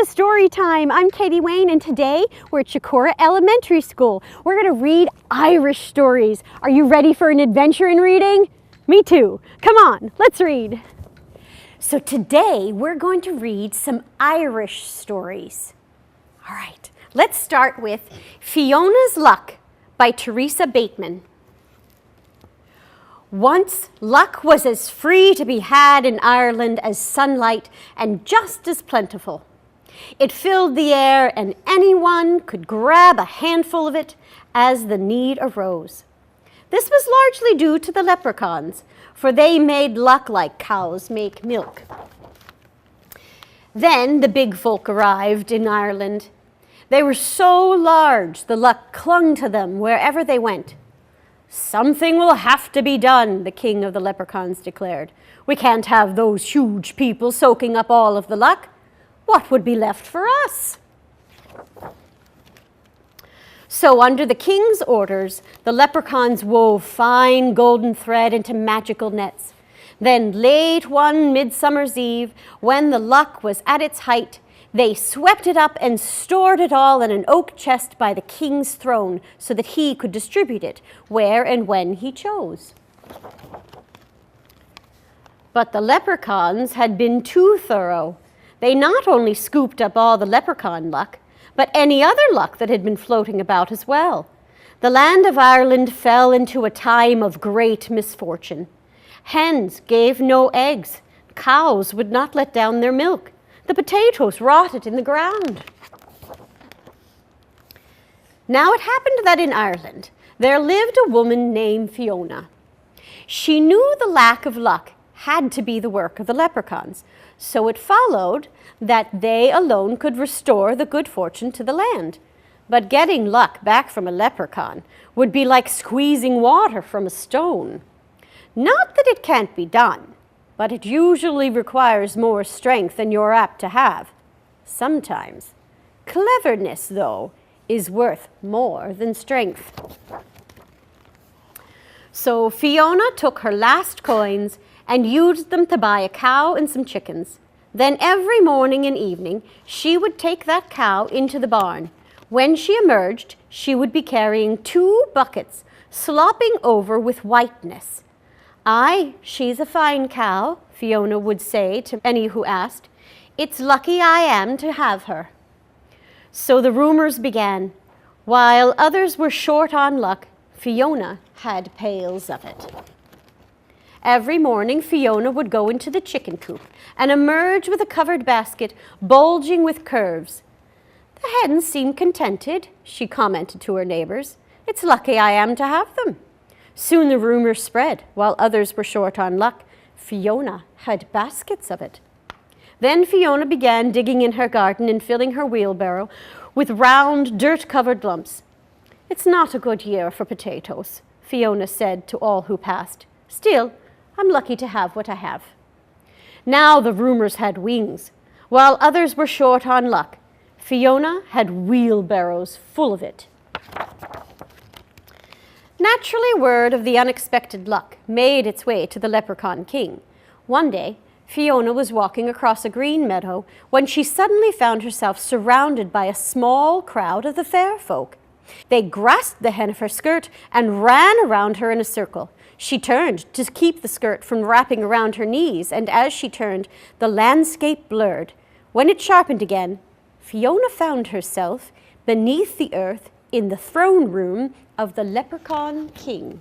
to Storytime. I'm Katy Wayne, and today we're at Chicora Elementary School. We're going to read Irish stories. Are you ready for an adventure in reading? Me too. Come on, let's read. So today we're going to read some Irish stories. All right, let's start with Fiona's Luck by Teresa Bateman. Once, luck was as free to be had in Ireland as sunlight and just as plentiful. It filled the air and anyone could grab a handful of it as the need arose. This was largely due to the leprechauns, for they made luck like cows make milk. Then the big folk arrived in Ireland. They were so large the luck clung to them wherever they went. "Something will have to be done," the king of the leprechauns declared. "We can't have those huge people soaking up all of the luck. What would be left for us?" So under the king's orders, the leprechauns wove fine golden thread into magical nets. Then late one midsummer's eve, when the luck was at its height, they swept it up and stored it all in an oak chest by the king's throne so that he could distribute it where and when he chose. But the leprechauns had been too thorough. They not only scooped up all the leprechaun luck, but any other luck that had been floating about as well. The land of Ireland fell into a time of great misfortune. Hens gave no eggs. Cows would not let down their milk. The potatoes rotted in the ground. Now it happened that in Ireland there lived a woman named Fiona. She knew the lack of luck had to be the work of the leprechauns, so it followed that they alone could restore the good fortune to the land. But getting luck back from a leprechaun would be like squeezing water from a stone. Not that it can't be done, but it usually requires more strength than you're apt to have. Sometimes. Cleverness, though, is worth more than strength. So Fiona took her last coins and used them to buy a cow and some chickens. Then every morning and evening, she would take that cow into the barn. When she emerged, she would be carrying 2 buckets, slopping over with whiteness. "Aye, she's a fine cow," Fiona would say to any who asked. "It's lucky I am to have her." So the rumors began. While others were short on luck, Fiona had pails of it. Every morning, Fiona would go into the chicken coop and emerge with a covered basket bulging with curves. "The hens seem contented," she commented to her neighbors. "It's lucky I am to have them." Soon the rumor spread. While others were short on luck, Fiona had baskets of it. Then Fiona began digging in her garden and filling her wheelbarrow with round, dirt-covered lumps. "It's not a good year for potatoes," Fiona said to all who passed. "Still, I'm lucky to have what I have." Now the rumors had wings. While others were short on luck, Fiona had wheelbarrows full of it. Naturally, word of the unexpected luck made its way to the leprechaun king. One day, Fiona was walking across a green meadow when she suddenly found herself surrounded by a small crowd of the fair folk. They grasped the hem of her skirt and ran around her in a circle. She turned to keep the skirt from wrapping around her knees, and as she turned, the landscape blurred. When it sharpened again, Fiona found herself beneath the earth in the throne room of the leprechaun king.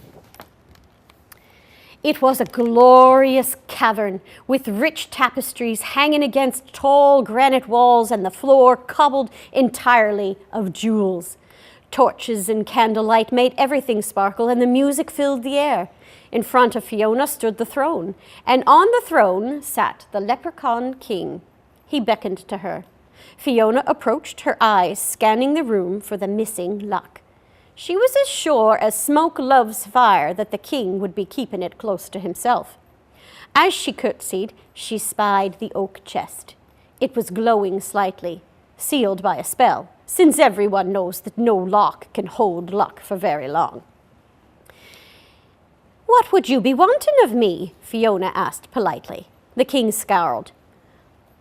It was a glorious cavern with rich tapestries hanging against tall granite walls and the floor cobbled entirely of jewels. Torches and candlelight made everything sparkle, and the music filled the air. In front of Fiona stood the throne, and on the throne sat the leprechaun king. He beckoned to her. Fiona approached, her eyes scanning the room for the missing luck. She was as sure as smoke loves fire that the king would be keeping it close to himself. As she curtsied, she spied the oak chest. It was glowing slightly, sealed by a spell, since everyone knows that no lock can hold luck for very long. "What would you be wanting of me?" Fiona asked politely. The king scowled.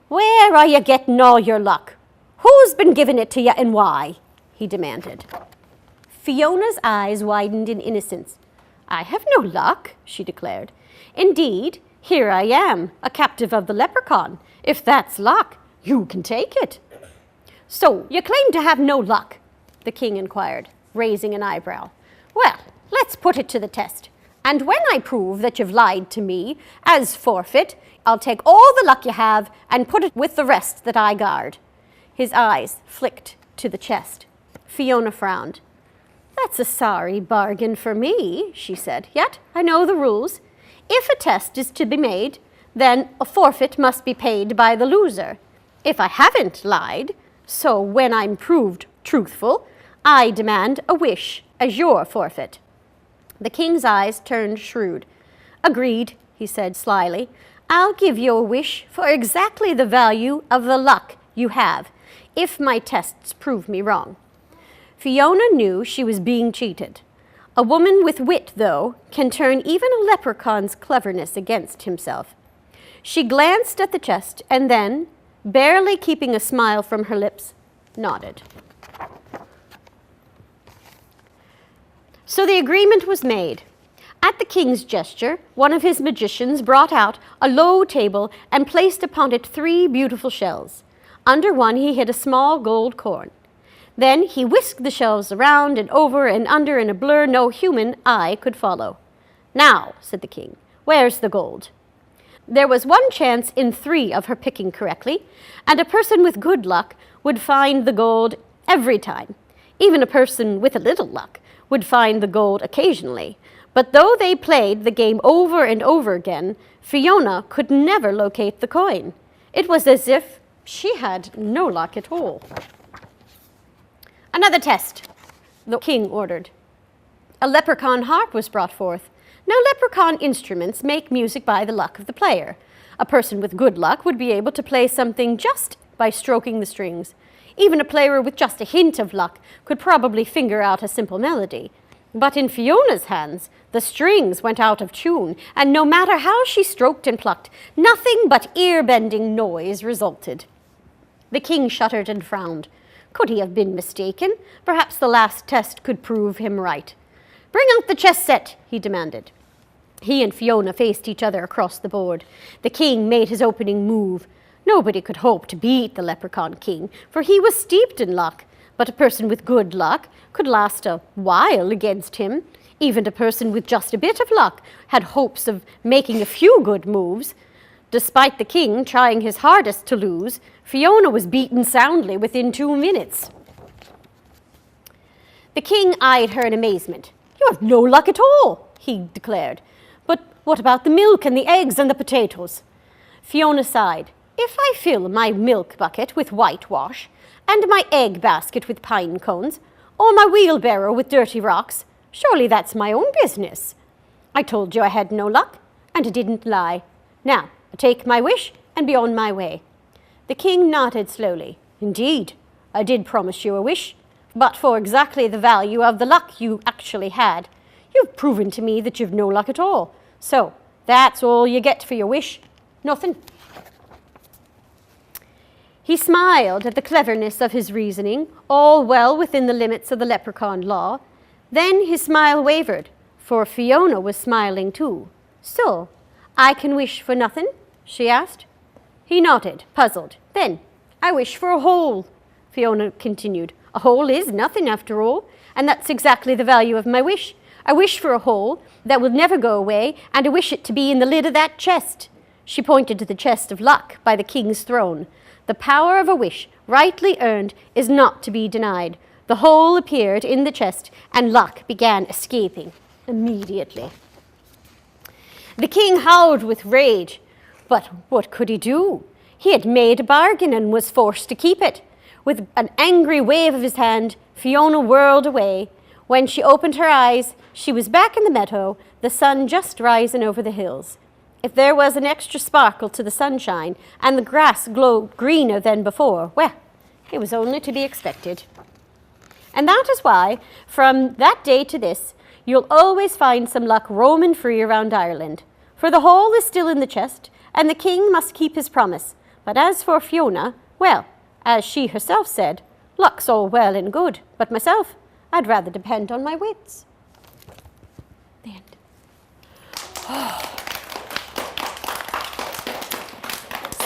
"Where are you getting all your luck? Who's been giving it to you and why? He demanded. Fiona's eyes widened in innocence. I have no luck, she declared. Indeed, here I am, a captive of the leprechaun. If that's luck, you can take it. So, you claim to have no luck? The king inquired, raising an eyebrow. Well, let's put it to the test. And when I prove that you've lied to me, as forfeit, I'll take all the luck you have and put it with the rest that I guard. His eyes flicked to the chest. Fiona frowned. That's a sorry bargain for me, she said. Yet I know the rules. If a test is to be made, then a forfeit must be paid by the loser. If I haven't lied, so when I'm proved truthful, I demand a wish as your forfeit. The king's eyes turned shrewd. Agreed, he said slyly. I'll give you a wish for exactly the value of the luck you have, if my tests prove me wrong. Fiona knew she was being cheated. A woman with wit, though, can turn even a leprechaun's cleverness against himself. She glanced at the chest and then, barely keeping a smile from her lips, nodded. So the agreement was made. At the king's gesture, one of his magicians brought out a low table and placed upon it 3 beautiful shells. Under one he hid a small gold coin. Then he whisked the shells around and over and under in a blur no human eye could follow. Now, said the king, where's the gold? There was 1 chance in 3 of her picking correctly, and a person with good luck would find the gold every time. Even a person with a little luck would find the gold occasionally. But though they played the game over and over again, Fiona could never locate the coin. It was as if she had no luck at all. Another test, the king ordered. A leprechaun harp was brought forth. Now, leprechaun instruments make music by the luck of the player. A person with good luck would be able to play something just by stroking the strings. Even a player with just a hint of luck could probably finger out a simple melody. But in Fiona's hands, the strings went out of tune, and no matter how she stroked and plucked, nothing but ear-bending noise resulted. The king shuddered and frowned. Could he have been mistaken? Perhaps the last test could prove him right. Bring out the chess set, he demanded. He and Fiona faced each other across the board. The king made his opening move. Nobody could hope to beat the leprechaun king, for he was steeped in luck. But a person with good luck could last a while against him. Even a person with just a bit of luck had hopes of making a few good moves. Despite the king trying his hardest to lose, Fiona was beaten soundly within 2 minutes. The king eyed her in amazement. You have no luck at all, he declared. But what about the milk and the eggs and the potatoes? Fiona sighed. If I fill my milk bucket with whitewash, and my egg basket with pine cones, or my wheelbarrow with dirty rocks, surely that's my own business. I told you I had no luck, and I didn't lie. Now, I take my wish and be on my way. The king nodded slowly. Indeed, I did promise you a wish, but for exactly the value of the luck you actually had. You've proven to me that you've no luck at all. So, that's all you get for your wish. Nothing. He smiled at the cleverness of his reasoning, all well within the limits of the leprechaun law. Then his smile wavered, for Fiona was smiling too. So, I can wish for nothing? She asked. He nodded, puzzled. Then, I wish for a hole, Fiona continued. A hole is nothing after all, and that's exactly the value of my wish. I wish for a hole that will never go away, and I wish it to be in the lid of that chest. She pointed to the chest of luck by the king's throne. The power of a wish, rightly earned, is not to be denied. The hole appeared in the chest, and luck began escaping immediately. The king howled with rage. But what could he do? He had made a bargain and was forced to keep it. With an angry wave of his hand, Fiona whirled away. When she opened her eyes, she was back in the meadow, the sun just rising over the hills. If there was an extra sparkle to the sunshine and the grass glowed greener than before, well, it was only to be expected. And that is why, from that day to this, you'll always find some luck roaming free around Ireland. For the hole is still in the chest, and the king must keep his promise. But as for Fiona, well, As she herself said, luck's all well and good, but myself, I'd rather depend on my wits. The end.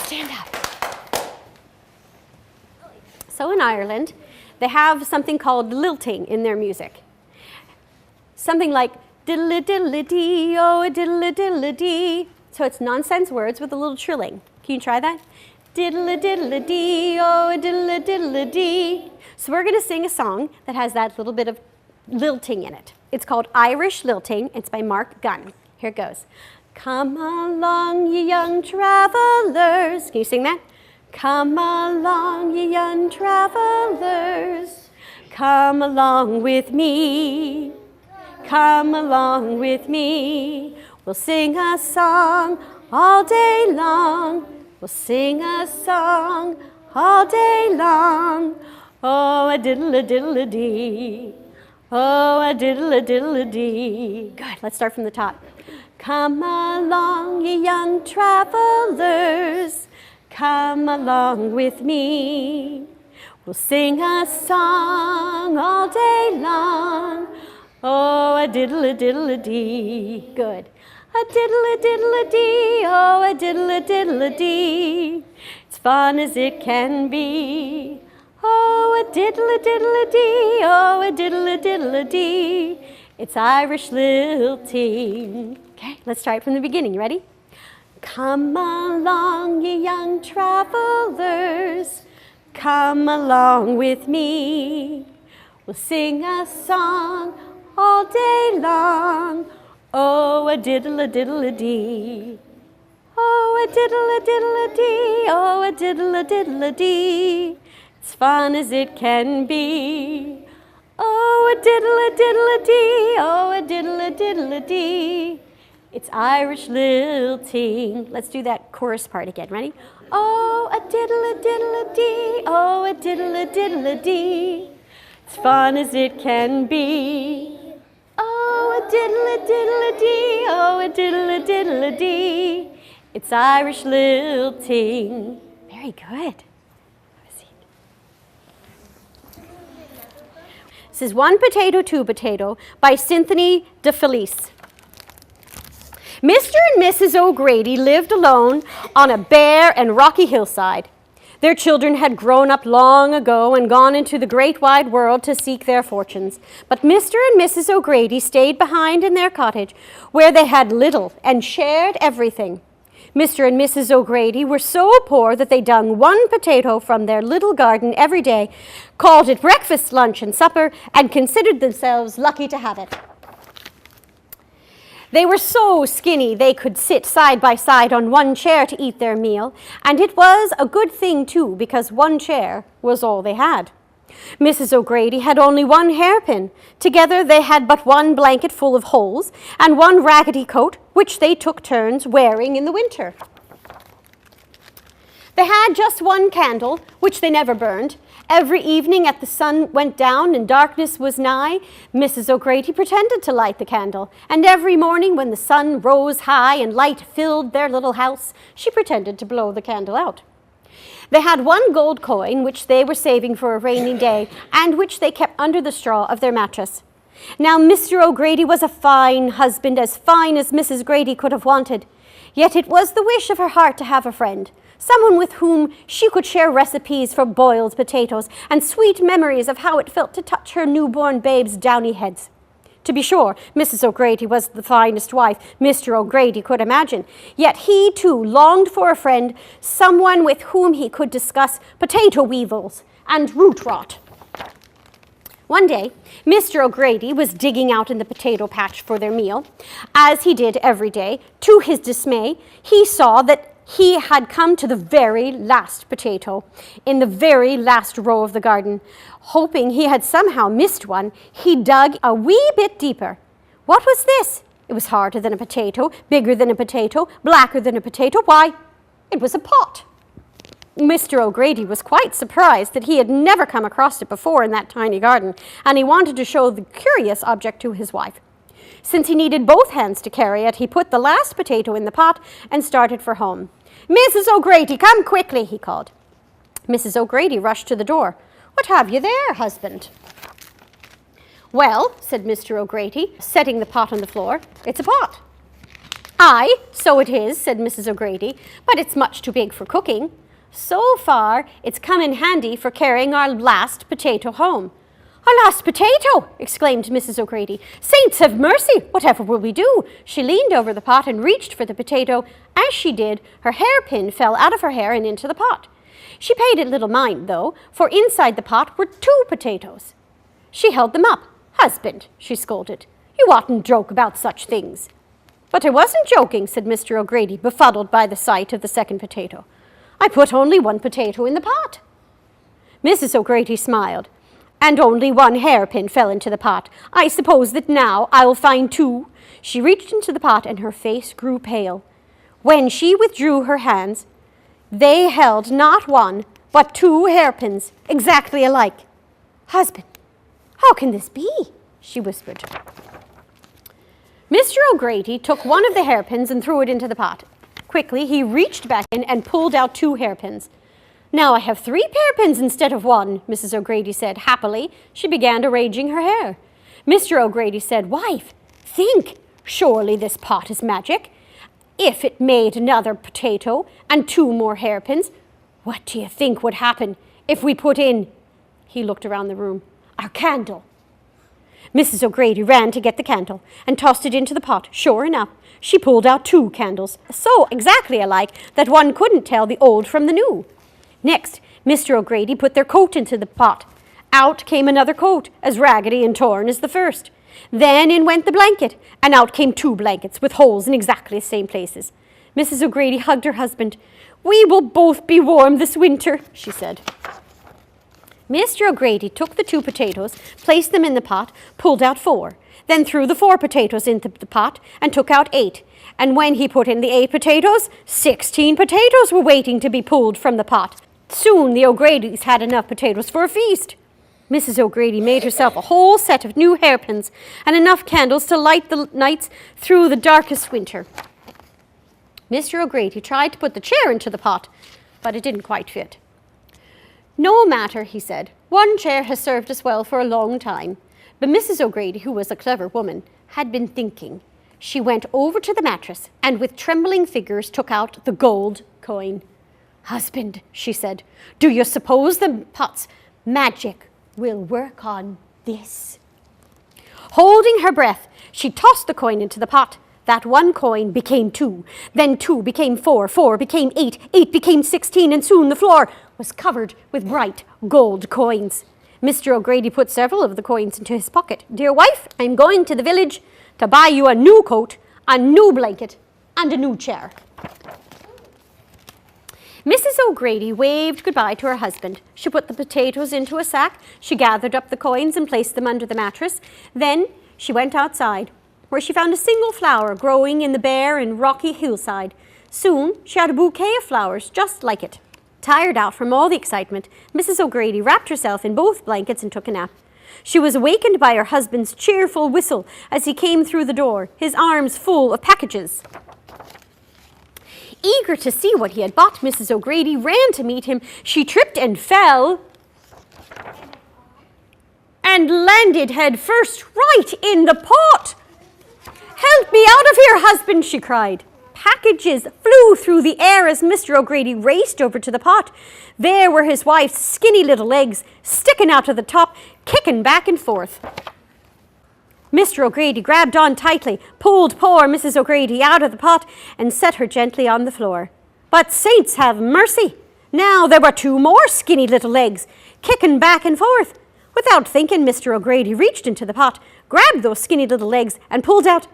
Stand up. So in Ireland, they have something called lilting in their music. Something like diddle diddle dee, oh diddle diddle dee. So it's nonsense words with a little trilling. Can you try that? Diddle diddle dee, oh diddle diddle dee. So we're going to sing a song that has that little bit of lilting in it. It's called Irish Lilting. It's by Mark Gunn. Here it goes. Come along, ye young travelers. Can you sing that? Come along, ye young travelers. Come along with me. Come along with me. We'll sing a song all day long. We'll sing a song all day long. Oh, a diddle-a-diddle-a-dee. Oh, a diddle-a-diddle-a-dee. Good, let's start from the top. Come along, ye young travelers. Come along with me. We'll sing a song all day long. Oh, a diddle-a-diddle-a-dee. Good. A diddle-a-diddle-a-dee, oh, a diddle-a-diddle-a-dee. It's fun as it can be. Oh, a diddle-a-diddle-a-dee, oh, a diddle-a-diddle-a-dee. It's Irish lilting. Okay, let's start from the beginning. You ready? Come along, ye young travelers. Come along with me. We'll sing a song all day long. Oh, a diddle-a-diddle-a-dee. Oh, a diddle-a-diddle-a-dee. Oh, a diddle-a-diddle-a-dee. It's fun as it can be. Oh, a diddle-a-diddle-a-dee. Oh, a diddle-a-diddle-a-dee. It's Irish lilting. Let's do that chorus part again. Ready? Oh, a diddle-a-diddle-a-dee. Oh, a diddle-a-diddle-a-dee. It's fun as it can be. Oh, a diddle-a-diddle-a-dee. Oh, a diddle-a-diddle-a-dee. It's Irish lilting. Very good. This is One Potato, Two Potato by Cynthia de Felice. Mr. and Mrs. O'Grady lived alone on a bare and rocky hillside. Their children had grown up long ago and gone into the great wide world to seek their fortunes. But Mr. and Mrs. O'Grady stayed behind in their cottage, where they had little and shared everything. Mr. and Mrs. O'Grady were so poor that they dug one potato from their little garden every day, called it breakfast, lunch, and supper, and considered themselves lucky to have it. They were so skinny they could sit side by side on one chair to eat their meal, and it was a good thing, too, because one chair was all they had. Mrs. O'Grady had only one hairpin. Together they had but one blanket full of holes and one raggedy coat, which they took turns wearing in the winter. They had just one candle, which they never burned. Every evening as the sun went down and darkness was nigh, Mrs. O'Grady pretended to light the candle, and every morning when the sun rose high and light filled their little house, she pretended to blow the candle out. They had one gold coin, which they were saving for a rainy day, and which they kept under the straw of their mattress. Now Mr. O'Grady was a fine husband, as fine as Mrs. Grady could have wanted. Yet it was the wish of her heart to have a friend, someone with whom she could share recipes for boiled potatoes and sweet memories of how it felt to touch her newborn babe's downy heads. To be sure, Mrs. O'Grady was the finest wife Mr. O'Grady could imagine, yet he, too, longed for a friend, someone with whom he could discuss potato weevils and root rot. One day, Mr. O'Grady was digging out in the potato patch for their meal. As he did every day, to his dismay, he saw that he had come to the very last potato in the very last row of the garden. Hoping he had somehow missed one, he dug a wee bit deeper. What was this? It was harder than a potato, bigger than a potato, blacker than a potato. Why, it was a pot. Mr. O'Grady was quite surprised that he had never come across it before in that tiny garden, and he wanted to show the curious object to his wife. Since he needed both hands to carry it, he put the last potato in the pot and started for home. Mrs. O'Grady, come quickly, he called. Mrs. O'Grady rushed to the door. "What have you there, husband?" "Well," said Mr. O'Grady, setting the pot on the floor, "it's a pot." "Aye, so it is," said Mrs. O'Grady, "but it's much too big for cooking. So far, it's come in handy for carrying our last potato home." "Our last potato!" exclaimed Mrs. O'Grady. "Saints have mercy! Whatever will we do?" She leaned over the pot and reached for the potato. As she did, her hairpin fell out of her hair and into the pot. She paid it little mind, though, for inside the pot were 2 potatoes. She held them up. "Husband," she scolded, "you oughtn't joke about such things." "But I wasn't joking," said Mr. O'Grady, befuddled by the sight of the second potato. "I put only 1 potato in the pot." Mrs. O'Grady smiled. "And only 1 hairpin fell into the pot. I suppose that now I'll find 2. She reached into the pot and her face grew pale. When she withdrew her hands, they held not 1, but 2 hairpins, exactly alike. "Husband, how can this be?" she whispered. Mr. O'Grady took 1 of the hairpins and threw it into the pot. Quickly, he reached back in and pulled out 2 hairpins. "Now I have 3 hairpins instead of 1, Mrs. O'Grady said happily. She began arranging her hair. Mr. O'Grady said, "Wife, think, surely this pot is magic. If it made another potato and 2 more hairpins, what do you think would happen if we put in," he looked around the room, "our candle?" Mrs. O'Grady ran to get the candle and tossed it into the pot. Sure enough, she pulled out 2 candles, so exactly alike that one couldn't tell the old from the new. Next, Mr. O'Grady put their coat into the pot. Out came another coat, as raggedy and torn as the first. Then in went the blanket, and out came 2 blankets with holes in exactly the same places. Mrs. O'Grady hugged her husband. "We will both be warm this winter," she said. Mr. O'Grady took the 2 potatoes, placed them in the pot, pulled out 4, then threw the 4 potatoes into the pot and took out 8. And when he put in the 8 potatoes, 16 potatoes were waiting to be pulled from the pot. Soon the O'Gradys had enough potatoes for a feast. Mrs. O'Grady made herself a whole set of new hairpins and enough candles to light the nights through the darkest winter. Mr. O'Grady tried to put the chair into the pot, but it didn't quite fit. "No matter," he said. "1 chair has served us well for a long time." But Mrs. O'Grady, who was a clever woman, had been thinking. She went over to the mattress and with trembling fingers took out the gold coin. "Husband," she said, "do you suppose the pot's magic will work on this?" Holding her breath, she tossed the coin into the pot. That 1 coin became 2, then 2 became 4, 4 became 8, 8 became 16, and soon the floor was covered with bright gold coins. Mr. O'Grady put several of the coins into his pocket. "Dear wife, I'm going to the village to buy you a new coat, a new blanket, and a new chair." Mrs. O'Grady waved goodbye to her husband. She put the potatoes into a sack. She gathered up the coins and placed them under the mattress. Then she went outside, where she found a single flower growing in the bare and rocky hillside. Soon she had a bouquet of flowers just like it. Tired out from all the excitement, Mrs. O'Grady wrapped herself in both blankets and took a nap. She was awakened by her husband's cheerful whistle as he came through the door, his arms full of packages. Eager to see what he had bought, Mrs. O'Grady ran to meet him. She tripped and fell and landed head first right in the pot. "Help me out of here, husband," she cried. Packages flew through the air as Mr. O'Grady raced over to the pot. There were his wife's skinny little legs sticking out of the top, kicking back and forth. Mr. O'Grady grabbed on tightly, pulled poor Mrs. O'Grady out of the pot and set her gently on the floor. But saints have mercy! Now there were 2 more skinny little legs, kicking back and forth. Without thinking, Mr. O'Grady reached into the pot, grabbed those skinny little legs and pulled out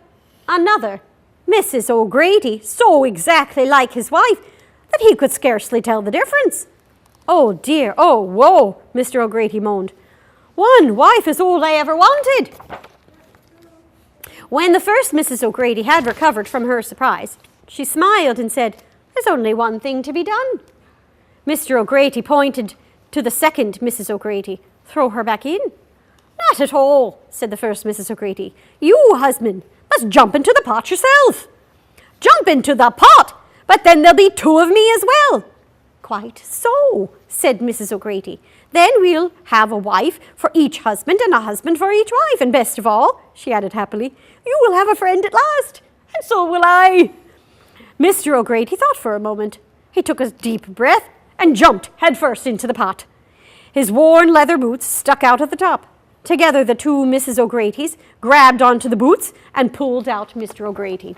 another Mrs. O'Grady, so exactly like his wife that he could scarcely tell the difference. "Oh dear, oh woe," Mr. O'Grady moaned. "One wife is all I ever wanted." When the first Mrs. O'Grady had recovered from her surprise, she smiled and said, "There's only one thing to be done." Mr. O'Grady pointed to the second Mrs. O'Grady. "Throw her back in." "Not at all," said the first Mrs. O'Grady. "You, husband, must jump into the pot yourself." "Jump into the pot? But then there'll be 2 of me as well." "Quite so," said Mrs. O'Grady. "Then we'll have a wife for each husband and a husband for each wife. And best of all," she added happily, "you will have a friend at last, and so will I." Mr. O'Grady thought for a moment. He took a deep breath and jumped headfirst into the pot. His worn leather boots stuck out at the top. Together, the two Mrs. O'Gradys grabbed onto the boots and pulled out Mr. O'Grady.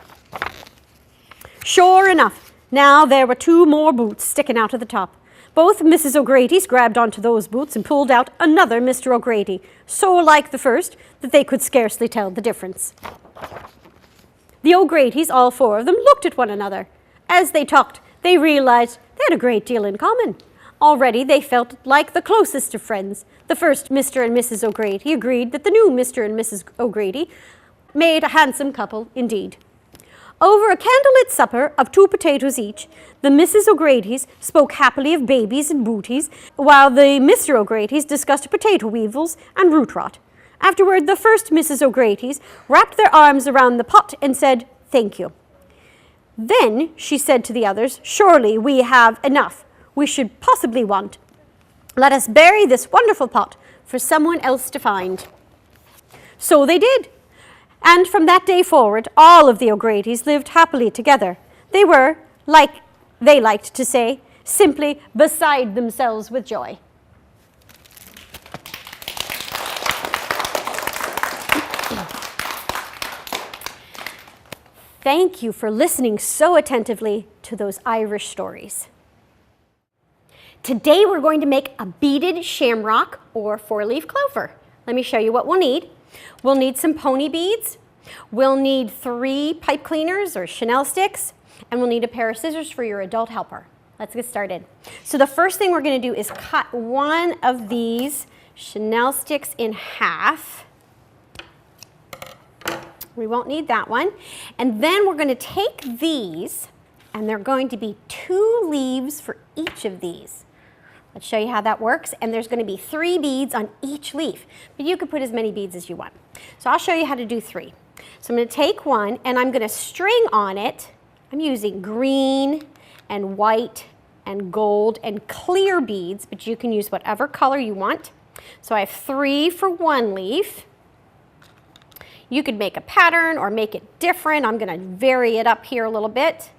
Sure enough, now there were two more boots sticking out of the top. Both Mrs. O'Gradys grabbed onto those boots and pulled out another Mr. O'Grady, so like the first that they could scarcely tell the difference. The O'Gradys, all four of them, looked at one another. As they talked, they realized they had a great deal in common. Already they felt like the closest of friends. The first Mr. and Mrs. O'Grady agreed that the new Mr. and Mrs. O'Grady made a handsome couple indeed. Over a candlelit supper of 2 potatoes each, the Mrs. O'Gradys spoke happily of babies and booties, while the Mr. O'Gradys discussed potato weevils and root rot. Afterward, the first Mrs. O'Gradys wrapped their arms around the pot and said, "Thank you." Then she said to the others, "Surely we have enough. We should possibly want. Let us bury this wonderful pot for someone else to find." So they did. And from that day forward, all of the O'Gradys lived happily together. They were, like they liked to say, simply beside themselves with joy. Thank you for listening so attentively to those Irish stories. Today we're going to make a beaded shamrock or 4-leaf clover. Let me show you what we'll need. We'll need some pony beads. We'll need 3 pipe cleaners or Chanel sticks, and we'll need a pair of scissors for your adult helper. Let's get started. So the first thing we're going to do is cut one of these Chanel sticks in half. We won't need that one. And then we're going to take these, and they're going to be 2 leaves for each of these. Let's show you how that works. And there's going to be 3 beads on each leaf, but you can put as many beads as you want. So I'll show you how to do 3. So I'm going to take one, and I'm going to string on it. I'm using green and white and gold and clear beads, but you can use whatever color you want. So I have 3 for one leaf. You could make a pattern or make it different. I'm going to vary it up here a little bit.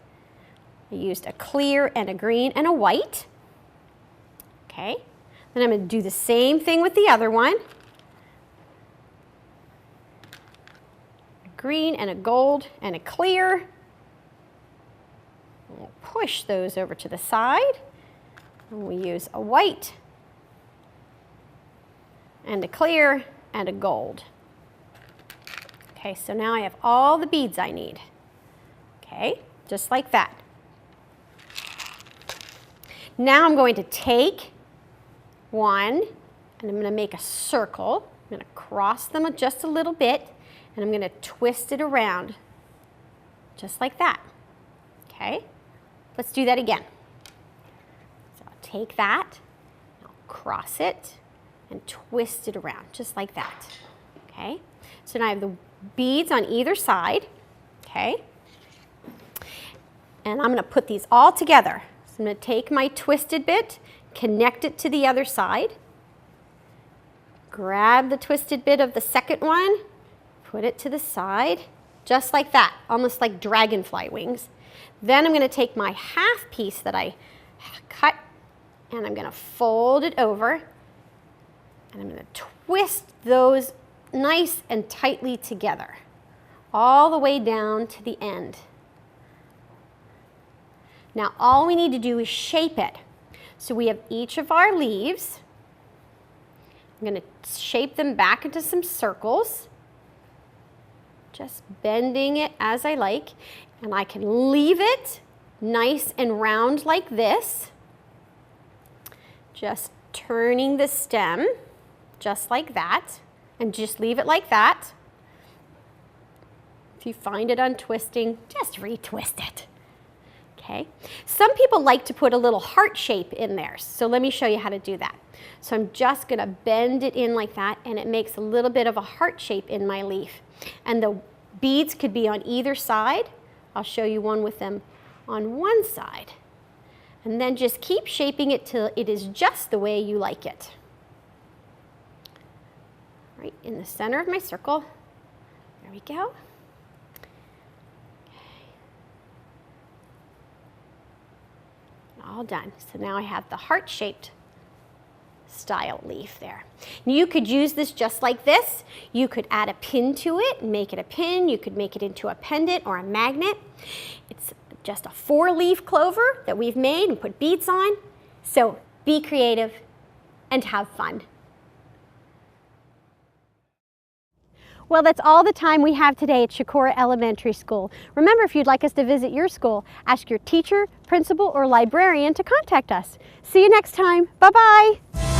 I used a clear and a green and a white. Okay, then I'm going to do the same thing with the other one. A green and a gold and a clear. We'll push those over to the side. And we use a white and a clear and a gold. Okay, so now I have all the beads I need. Okay, just like that. Now I'm going to take one, and I'm going to make a circle. I'm going to cross them just a little bit, and I'm going to twist it around, just like that. Okay, let's do that again. So I'll take that, I'll cross it, and twist it around, just like that. Okay, so now I have the beads on either side. Okay, and I'm going to put these all together. So I'm going to take my twisted bit, connect it to the other side, grab the twisted bit of the second one, put it to the side, just like that, almost like dragonfly wings. Then I'm going to take my half piece that I cut, and I'm going to fold it over, and I'm going to twist those nice and tightly together, all the way down to the end. Now all we need to do is shape it. So we have each of our leaves. I'm going to shape them back into some circles, just bending it as I like, and I can leave it nice and round like this, just turning the stem just like that, and just leave it like that. If you find it untwisting, just retwist it. Okay. Some people like to put a little heart shape in there, so let me show you how to do that. So I'm just going to bend it in like that, and it makes a little bit of a heart shape in my leaf. And the beads could be on either side. I'll show you one with them on one side. And then just keep shaping it till it is just the way you like it. Right in the center of my circle. There we go. All done. So now I have the heart-shaped style leaf there. You could use this just like this. You could add a pin to it and make it a pin. You could make it into a pendant or a magnet. It's just a 4-leaf clover that we've made and put beads on. So be creative and have fun. Well, that's all the time we have today at Chicora Elementary School. Remember, if you'd like us to visit your school, ask your teacher, principal, or librarian to contact us. See you next time. Bye-bye.